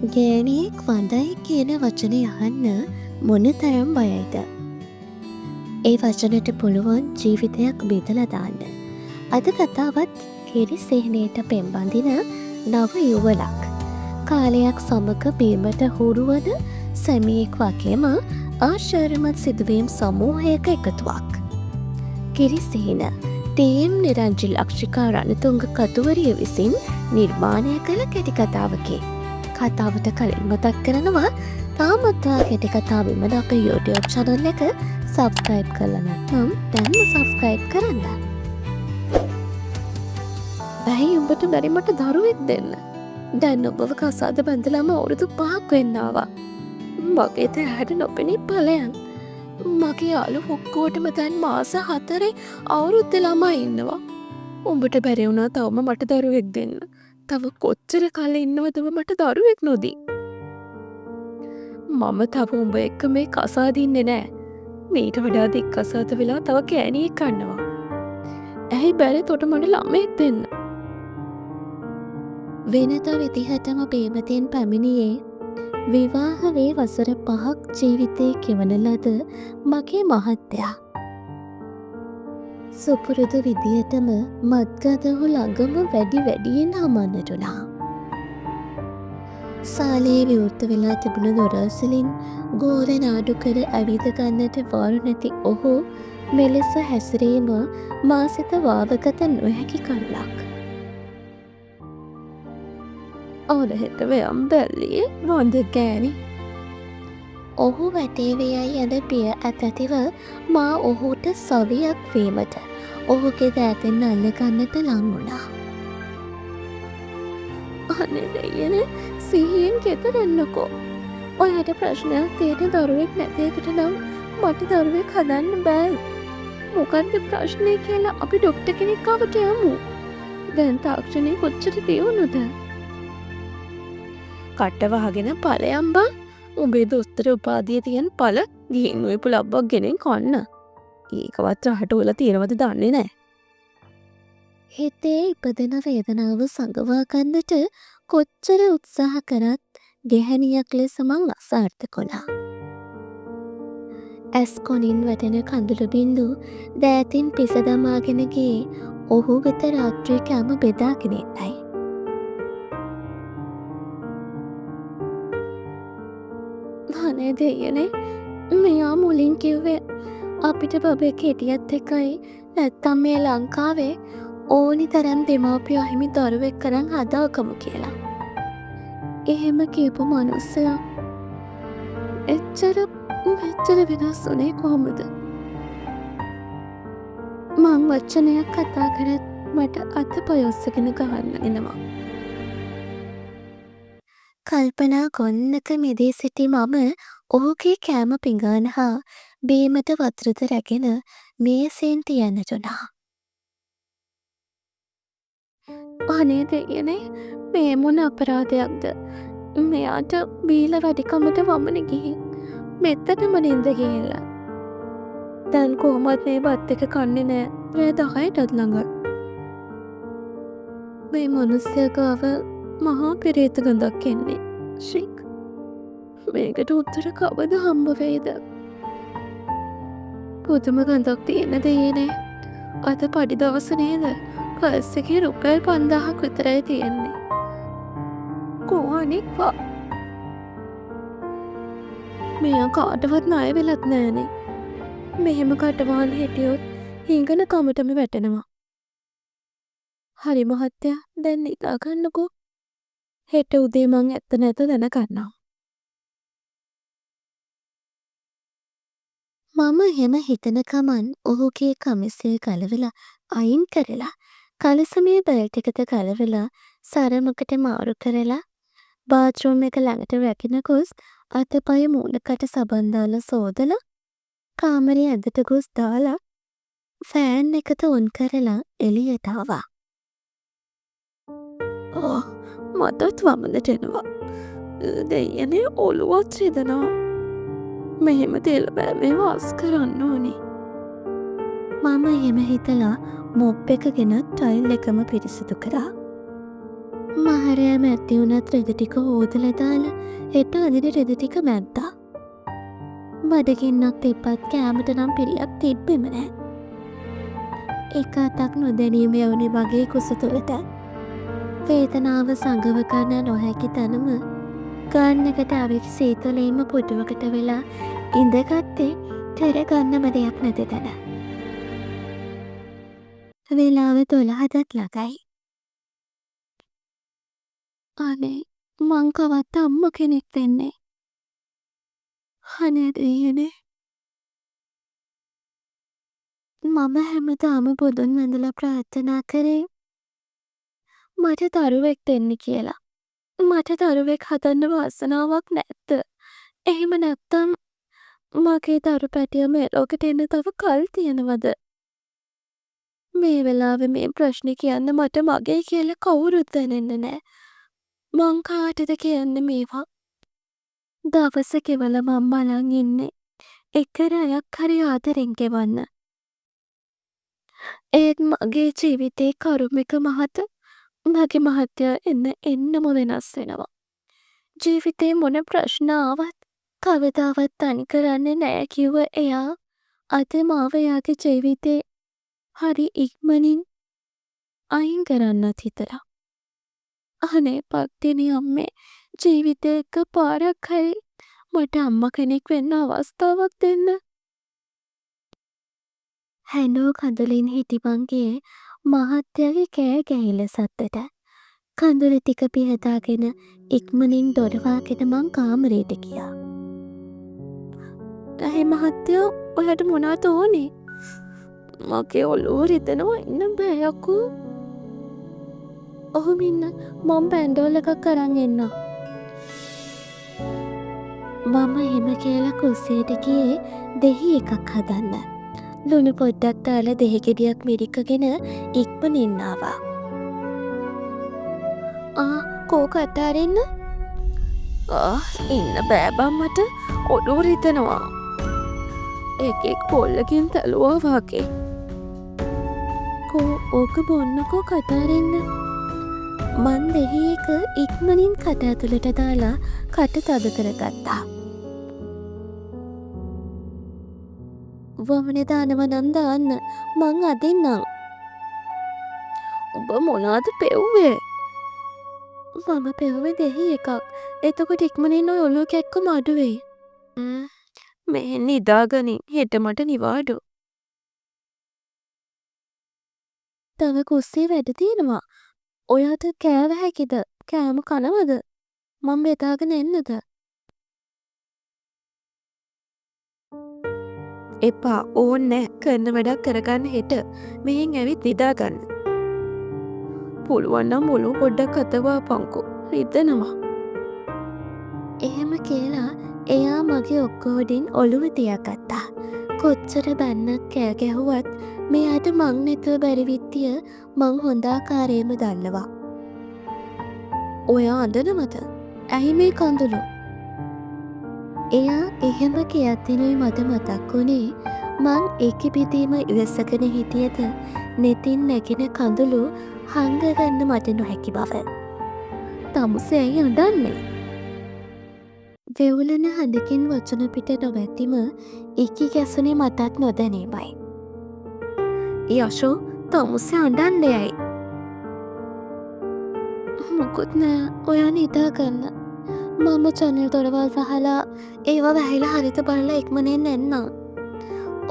ගෑණියෙක් වඳයි කියන වචනය අහන්න මොන තරම් බයයිද. ඒ වචනට පුළුවන් ජීවිතයක් බෙදලා දාන්න. අද කතාවත් කිරි සෙහනයට පෙම්බඳින නව යුවලක්. කාලයක් සමග බීමට හුරුවන සැමියෙක් වගේම ආශ්චර්යමත් සිදුවීම් සමූහයක එකතුවක්. කිරි සෙහන ටීම් නිරංජි ලක්ෂිකා රණතුංග කතුවරිය විසින් නිර්මාණය කළ කෙටිකතාවකි. කතාවට කලින් මතක් කරනවා තාමත්වා කෙටිකතා විමන අපේ YouTube channel එක සබස්ක්‍රයිබ් කරලා නැත්නම් දැන්ම සබස්ක්‍රයිබ් කරන්න. බැයි උඹට බැරි මට දරුවෙක් දෙන්න. දැන් ඔබව කසාද බැඳලාම අවුරුදු 5ක් වෙන්න ආවා. මගේ තැහැට නොපෙනී ඵලයන්. මගේ යාළු ඔක්කොටම දැන් මාස 4 අවුරුද්ද ළමයි ඉන්නවා. උඹට බැරි වුණා තවම මට දරුවෙක් දෙන්න. තව කොච්චර කල් ඉන්නවදම මට දරුවෙක් නොදී. මම තව උඹ එක්ක මේ කසාදින්නේ නෑ. මීට වඩා දික් කසාද වෙලා තව කෑණියෙක් කන්නවා. ඇයි බැරි තොට මට ළමයෙක් දෙන්න. වෙනත විදිහටම බේමතියෙන් පැමිණියේ විවාහ වේ වසර 5ක් ජීවිතේ කෙවන ලද මගේ මහත්තයා. සුපුරුදු විදියටම මත්ගදහු ළඟම වැඩියෙන් හමන්නටුනා. සාලයේ විවෘත වෙලා තිබුණ දොරවසලින් ගෝරෙන් ආඩු කර ඇවිද ගන්නට වාරු නැති ඔහු මෙලෙස හැසිරීම මා සිත වාවගත නොහැකි කරුණක්. ඕනහෙට වෙයම් බැල්ලියේ නොන්ද ගෑණි. ඔහු වැටේවයයි යන පිය ඇතැතිව මා ඔහුට සවියක් වීමට ඔහුගේ දෑතෙන් අල්ලගන්නට ලංවුණා. අනේ දෙයන සිහියෙන් ගෙතරන්නකෝ. ඔයට ප්‍රශ්නයක් තියෙන දරුවෙක් නැතිකට නම් මට දරුවෙක් හදන්න බෑ. මොකක්ද ප්‍රශ්නය කියලා අපි ඩොක්ට කෙනෙක් අවට යමු. දැන් තාක්ෂණය කොච්චර තියවුණුද? කට්ටවහගෙන පලයම් බං. උඹේ දොස්තර උපාදිය තියන් පල ගිහින් ඔය පුලබ්බක් ගෙනෙන් කන්න. ඒකවත් රහට ඔල තියෙනවද දන්නේ නෑ. හිතේ ඉපදෙන වේදනාව සඟවා ගන්නට කොච්චර උත්සාහ කරත් ගැහැණියක් ලෙස මං අසාර්ථක වුණා. ඇස් කොනින් වැටෙන කඳුළු බින්දු දෑතින් පිස දමාගෙන ගියේ ඔහු වෙත රාත්‍රී කෑම බෙදාගෙන එන්නයි. අනේ දෙයනේ මෙයා මුලින් කිව්වේ අපිට බබෙක් හිටියත් එකයි නැත්තම් මේ ලංකාවේ ඕනි තරම් දෙමව්පියෝ හිමි දරුවෙක් කරන් හදාගමු කියලා. එහෙම කියපු මනුස්සයා එච්චර වෙනස් වුණේ කොහොමද? මං වචනයක් කතා කරත් මට අතපය ඔස්සගෙන ගහන්න එනවා. කල්පනා කොන්නක මෙදී සිටි මම ඔහුගේ කෑම පිඟාන හා බීමට වතුරද රැගෙන මේසෙන් තියන්නට උනා. අනේ දෙයනේ මේ මොන අපරාධයක්ද? මෙයාට බීල වැඩිකමට වමන ගිහින් මෙත්තටම නින්ද ගිහිල්ලා. දැන් කොහොමත් මේ බත් එක කන්නේ නෑ. රෑ 10ටත් ළඟ. මේ මිනිස්සයා ගාව මහා පෙරේත ගඳක් එන්නේ. ශික්. මේකට උත්තර කවද හම්බ වෙයිද? පුදුම ගඳක් තියෙන දෙයනේ. අද පඩි දවස නේද? පර්ස් එකේ රුපියල් 5000ක් විතරයි තියෙන්නේ. කොහොනික් වා. මෙයා කාටවත් ණය වෙලත් නෑනේ. මෙහෙම කටවාන් හිටියොත් හිඟන කමටම වැටෙනවා. හරි මහත්තයා දැන් නිදා ගන්නකෝ. හෙට උදේ මං ඇත්ත නැත දැනගන්නවා. මම එහෙම හිතන කමන් ඔහුගේ කමිසය කලවලා අයින් කරලා කලසමේ බෙල්ට් එකද කලවලා සරමකට මාරු කරලා බාත්රූම් එක ළඟට රැගෙන ගොස් අතපය මූණකට සබන් දාලා සෝදලා කාමරේ ඇඳට ගොස් දාලා ෆෑන් එකද ඔන් කරලා එළියට ආවා. මටත් වමනට එනවා. දෙයනේ ඔළුවත් රිදෙනවා. මෙහෙම තෙල් බෑමේ වාස් කරන්න ඕනේ. මම එහෙම හිතලා මොප් එක ගෙනත් ටයිල් එකම පිරිසිදු කරා. මහරෑ මැත්ති වුණත් රෙදි ටික හෝදලා දාලා හෙට අදින රෙදි ටික මැද්දා. බඩගින්නක් තිබ්බත් කෑමට නම් පිළියක් තිබ්බෙම නෑ. එක අතක් නොදැනීම යවුනේ මගේ කුස තුළට. වේදනාව සඟව ගන්න නොහැකි තැනම ගන්නකට අවික් සීතලීම පුටුවකට වෙලා ඉඳගත්තේ තෙරගන්නම දෙයක් නැති තැන. වෙලාව 12ටත් ළඟයි. අනේ මං කවත් අම්ම කෙනෙක් වෙන්නේ. අනේ දෙයනේ. මම හැමදාම බුදුන් වැඳලා ප්‍රාර්ථනා කරේ මට දරුවෙක් දෙන්න කියලා. මට දරුවෙක් හදන්න වාසනාවක් නැද්ද? එහෙම නැත්තම් මගේ දරු පැටිය මේ ලෝකෙට එන්න තව කල් තියෙනවද? මේ වෙලාවේ මේ ප්‍රශ්නේ කියන්න මට මගේ කියලා කවුරුත් දැනෙන්නේ නැහැ. මං කාටද කියන්නේ මේවා? දවස කෙවල මම බලන් ඉන්නේ. එක රැයක් හරි ආදරෙන් ගෙවන්න. ඒත් මගේ ජීවිතේ කරුමික මගේ මහත්තයා එන්නම වෙනස් වෙනවා. ජීවිතේ මොන ප්‍රශ්න ආවත් කවදාවත් තනි කරන්නේ නෑ කිව්ව එයා අද මාව එයාගේ ජීවිතේ හරි ඉක්මනින් අයින් කරන්නත් හිතලා. අනේ පක්තිනි අම්මේ ජීවිතේ එක පාරක් හරි මට අම්මා කෙනෙක් වෙන්න අවස්ථාවක් දෙන්න. හැනෝ කඳුලින් හිටිපන්ගේ මහත්තයාගේ කෑ ගැහිල සත්තට. කඳුළු ටික පිහදාගෙන ඉක්මනින් දොරවාගෙන මං කාමරයට ගියා. ඇයි මහත්තයෝ ඔයාට මොනවද ඕනේ? මගේ ඔළුව රිදෙනවා ඉන්න බෑ යකෝ. ඔහොම ඉන්න මම බැන්ඩෝල් එකක් අරන් එන්නම්. මම එහෙම කියලා කුස්සියට ගියේ දෙහි එකක් හදන්න. ලුණු පොඩ්ඩක් දාලා දෙහි ගෙඩියක් මිරිකගෙන ඉක්මනින් ආවා. කෝක අතාරින්න? ඉන්න බෑ බං මට ඔළුව රිදෙනවා. එකෙක් පොල්ලකින් තැලුවා වගේ. ඕක බොන්නකෝ කතාරින්න. මන් දෙහි එක ඉක්මනින් කට ඇතුළට දාලා කට තද කරගත්තා. වමනේ දානව නම් දාන්න මං අදින්නම්. උඹ මොනාද පෙව්වේ? මම පෙව්වේ දෙහි එකක්. එතකොට ඉක්මනින් ඔය ඔලුව කැක්කම අඩු වෙයි. මෙහෙන් නිදාගනින් හෙට මට නිවාඩු. තව කුස්සියේ වැඩ තියෙනවා. ඔයාට කෑව හැකිද? කෑම කනවද? මම බෙදාගෙන එන්නද? එපා ඕන්නෑ කරන වැඩක් කරගන්න හෙට මෙහෙන් ඇවිත් නිදාගන්න. පුළුවන් නම් ඔලුව පොඩ්ඩක් අතවා පංකෝ රිදෙනවා. එහෙම කියලා එයා මගේ ඔක්කෝඩින් ඔලුව තියාගත්තා. කොච්චර බැන්නක් කෑ ගැහුවත් මෙයාට මං නැතුව බැරි විත්තිය මං හොඳාකාරයෙන්ම දන්නවා. ඔයා අඬනවද? ඇයි මේ කඳුළු? එයා එහෙම කියද්දිනුයි මට මතක් වුණේ මං ඒකිපිදීම ඉවසගෙන හිටියද නෙතින් නැගෙන කඳුළු හංගගන්න මට නොහැකි බව. තමුසේ ඇයි අඬන්නේ? වෙවුලන හඬකින් වචන පිට නොවැතිම ඉකි ගැසුනේ මටත් නොදැනීමයි. යශෝ තමුසේ අඬන්නේ ඇයි? මොකුත් නෑ ඔයා නිදාගන්න. මම චැනල් දොරවල් වහලා ඒවා වැහිලා හරිත බලලා ඉක්මනින් එන්නම්.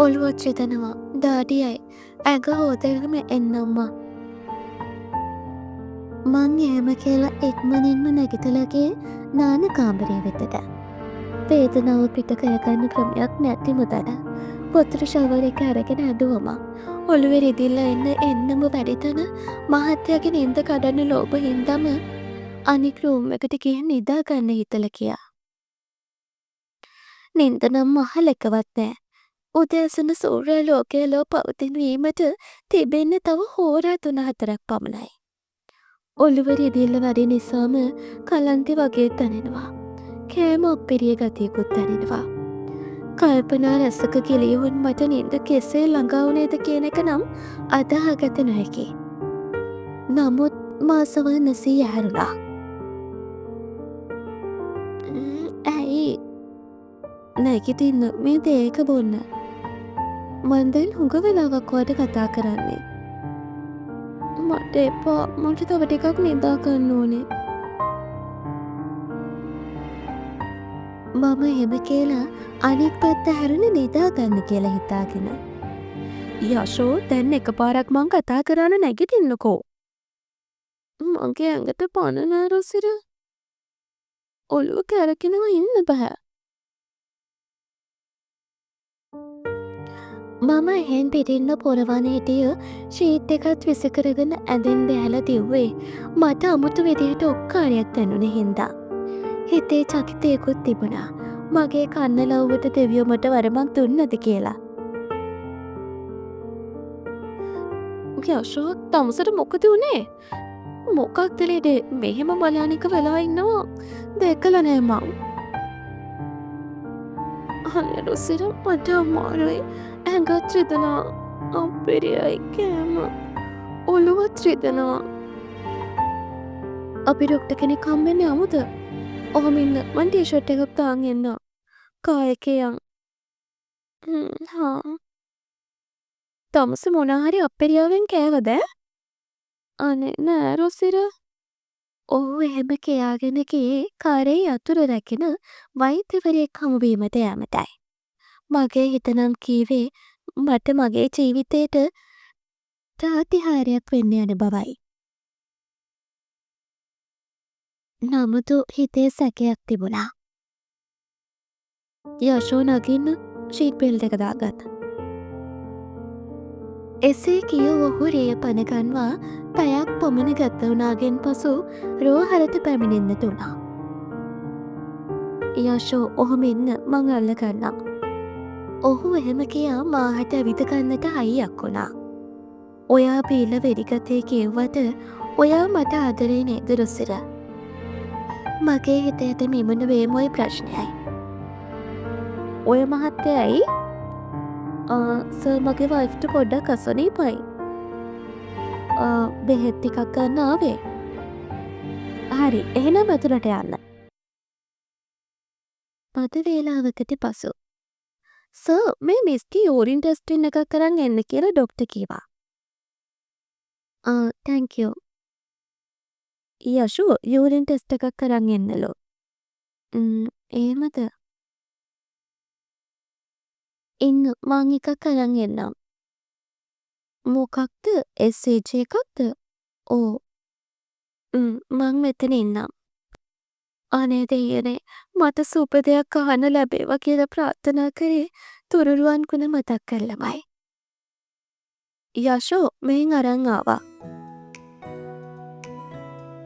ඔළුවත් රිදෙනවා දාඩියයි ඇඟ හොදලම එන්නම්මා. මං එහෙම කියලා ඉක්මනින්ම නැගිටලා ගියේ නාන කාමරය වෙතට. වේදනාව පිට කරගන්න ක්‍රමයක් නැති මුදන පොතර ෂවර් එක අරගෙන ඇදුවම ඔළුවේ රිදිලා එන්නම වැඩිතන මහත්තයාගේ නින්ද කඩන්න ලෝභ හින්දාම අනික් රූම් එකට ගිහින් නිදා ගන්න හිතලා කියා. නින්ද නම් මහලකවත් නෑ. උදෑසන සූර්ය ලෝකයේ ලෝ පවතින වීමට තිබෙන්නේ තව හෝරා 3-4ක් පමණයි. ඔළුව රිදිල්ල වැඩි නිසාම කලන්තේ වගේ දැනෙනවා. කෑම ඔප්පිරිය ගතියකුත් දැනෙනවා. කල්පනා රැසක ගිලියුන් මට නින්ද කෙසේ ළඟා වුණේද කියන එක නම් අදාහගත නොහැකි. නමුත් මාසවල් 900 හැරුණා. ඇයි නැගිටින්න මේ දේක බොන්න. මං දැන් හුඟ වෙලාවක් ඔයාට කතා කරන්නේ. මට එපා. මට තව ටිකක් නිදා ගන්න ඕනේ. මම එහෙම කියලා අනිත් පැත්ත හැරුණ නිදා ගන්න කියලා හිතාගෙන. යශෝ දැන් එකපාරක් මං කතා කරන්න නැගිටින්නකෝ. මගේ ඇඟට පණ නෑ රොසිර. ඔළුව කැරකෙනවා ඉන්න බෑ. මම එහෙන් පිටින්න පොරවන හිටිය ෂීට් එකත් විසිකරගෙන ඇඳෙන් බැහැලා දිව්වේ මට අමුතු විදිහට ඔක්කාරයක් දැනුනේ හින්දා. හිතේ චකිතයකුත් තිබුණා. මගේ කන්න ලව්වට දෙවියෝ මට වරමක් දුන්නද කියලා. යශෝ තමුසට මොකද වුණේ? මොකක්ද ලෙඩේ? මෙහෙම මලානික වෙලා ඉන්නවා දැකලා නෑ මං. අනේ රොසිර මට අමාරුයි. ඇඟත් රිදෙනවා. අප්පිරියයි කෑම. ඔළුවත් රිදෙනවා. අපි ඩොක්ටර් කෙනෙක් හම්බෙන්න යමුද? ඔහොම ඉන්න මං ටී-ෂර්ට් එකක් දාන් එන්න. කායකයන්. හා. තමුස මොනාහරි අප්පිරියාවෙන් කෑවද? අනේ නෑ රොසිර. ඔහු එහෙම කියාගෙන ගියේ කාරේ යතුරු රැගෙන වෛද්‍යවරයෙක් හමුවීමට යෑමටයි. මගේ හිතනම් කීවේ මට මගේ ජීවිතේට ප්‍රාතිහාර්යයක් වෙන්න යන බවයි. නමුත් හිතේ සැකයක් තිබුණා. යශෝ නගින්න ෂීට් බෙල්ට් එක දාගත්තා. එසේ කිය ඔහු රේ පණ ගන්වා පැයක් පමණ ගත වුණාගෙන් පසු රෝහලට පැමිණෙන්නට වුණා. යශෝ ඔහොම ඉන්න මං අල්ල ගන්නම්. ඔහු එහෙම කියා මාහට ඇවිද ගන්නට හයියක් වුණා. ඔයා බීල වෙඩිගතේ කිව්වට ඔයා මට ආදරේ නේද රොසිර? මගේ හිතේට මෙමුණ වේමොයි ප්‍රශ්නයයි. ඔය මහත්තයයි සර් මගේ වයිෆ්ට පොඩ්ඩක් අසනීපයි. බෙහෙත් ටිකක් ගන්න ආවේ. හරි එහෙනම් ඇතුළට යන්න. පද වේලාවකට පසු සර් මේ මිස්ගේ යූරින් ටෙස්ටින් එකක් කරන් එන්න කියලා ඩොක්ටර් කිව්වා. Thank you. යශෝ යූරින් ටෙස්ට් එකක් කරන් එන්නලු. එහෙමද? ඉන්න මං එකක් කරන් එන්නම්. මොකක්ද? SAG එකක්ද? ඕ. මං මෙතන ඉන්නම්. අනේ දෙයනේ මට සුබ දෙයක් අහන්න ලැබේවා කියලා ප්‍රාර්ථනා කරේ තුරුරුවන් ගුණ මතක් කරලමයි. යශෝ මෙහෙන් අරන් ආවා.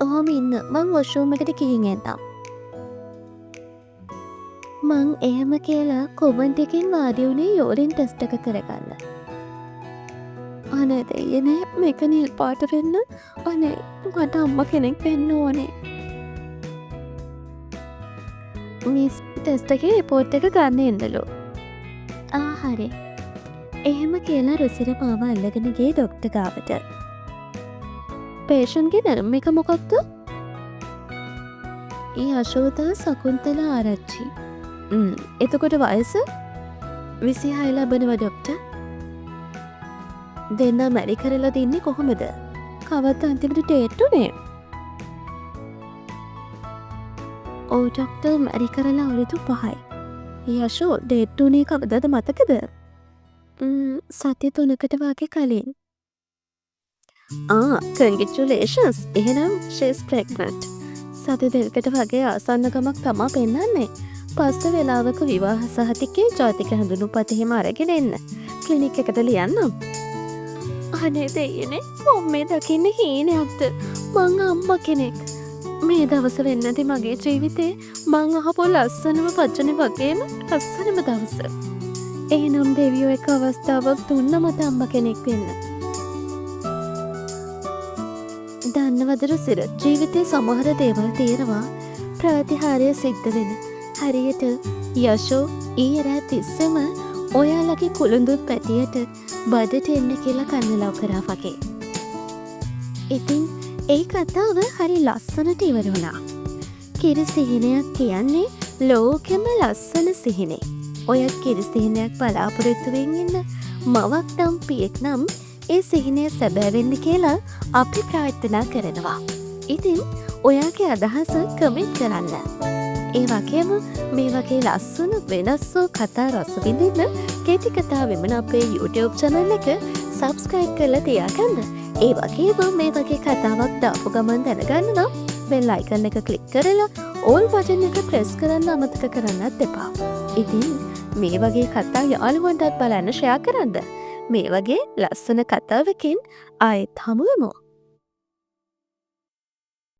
ඔහොම ඉන්න මං වොෂ්රූම් එකට ගිහින් එන්නම්. මං එහෙම කියලා කොමන්ට් එකෙන් වාඩි වුණේ යූරින් ටෙස්ට් එක කරගන්න. අනේ දෙයනේ මේක නිල් පාට වෙන්න. අනේ මට අම්මා කෙනෙක් වෙන්න ඕනේ. මිස් ටෙස්ට් එකේ රිපෝට් එක ගන්න එන්නලු. හරි. එහෙම කියලා රොසිර මාව අල්ලගෙන ගියේ ඩොක්ටර් ගාවට. පේෂන්ට්ගේ නම එක මොකක්ද? යශෝදා සකුන්තල ආරච්චි. එතකොට වයස 26 ලබනවා ඩොක්ටර්. දෙන්නා මැරි කරලා තින්නේ කොහොමද? කවද්ද අන්තිමට ඩේට් උනේ? ඔව් ඩොක්ටර් මැරි කරලා අවුරුදු 5යි. යශෝ ඩේට් උනේ කවදද මතකද? සති 3කට වගේ කලින්. කන්ග්‍රැචුලේෂන්ස්. එහෙනම් she's pregnant. සති 2කට වගේ ආසන්නකමක් තමා පෙන්නන්නේ. පස්ස වෙලාවක විවාහ සහතිකේ ජාතික හඳුනුපත එහෙම අරගෙන එන්න. ක්ලිනික් එකට ලියන්නම්. අනේ දෙයනේ කොම්මේ දකින්න හීනයක්ද? මං අම්මා කෙනෙක්. මේ දවස වෙන්නදී මගේ ජීවිතේ මං අහපු ලස්සනම වචන වගේම ලස්සනම දවස. එහෙනම් දෙවියෝ එක අවස්ථාවක් දුන්න මට අම්මා කෙනෙක් වෙන්න. දන්නවද රොසිර ජීවිතේ සමහර දේවල් තියෙනවා ප්‍රතිහාරය සිද්ධ වෙන. හරියට යශෝ ඊයේ රෑ තිස්සම ඔයාලගේ කුළුඳුත් පැටියට බඩට එන්න කියලා කන්නලව් කරා වගේ. ඉතින් ඒ කතාව හරි ලස්සනට ඉවර වුණා. කිරි සිහිනයක් කියන්නේ ලෝකෙම ලස්සන සිහිනේ. ඔය කිරි සිහිනයක් බලාපොරොත්තුවෙන් ඉන්න මවක් නම් පියෙක් නම් ඒ සිහිනය සැබෑ වෙන්න කියලා අපි ප්‍රාර්ථනා කරනවා. ඉතින් ඔයාගේ අදහස කමෙන්ට් කරන්න. ඒ වගේම මේ වගේ ලස්සන වෙනස් වූ කතා රස විඳින්න කෙටි කතා වෙමන අපේ YouTube channel එක subscribe කරලා තියාගන්න. ඒ වගේම මේ වගේ කතාවක් දාපු ගමන් දැනගන්න නම් bell icon එක click කරලා all button එක press කරන්න අමතක කරන්නත් එපා. ඉතින් මේ වගේ කතා යාළුවන්ටත් බලන්න share කරන්න. මේ වගේ ලස්සන කතාවකින් ආයෙත් හමු වෙමු.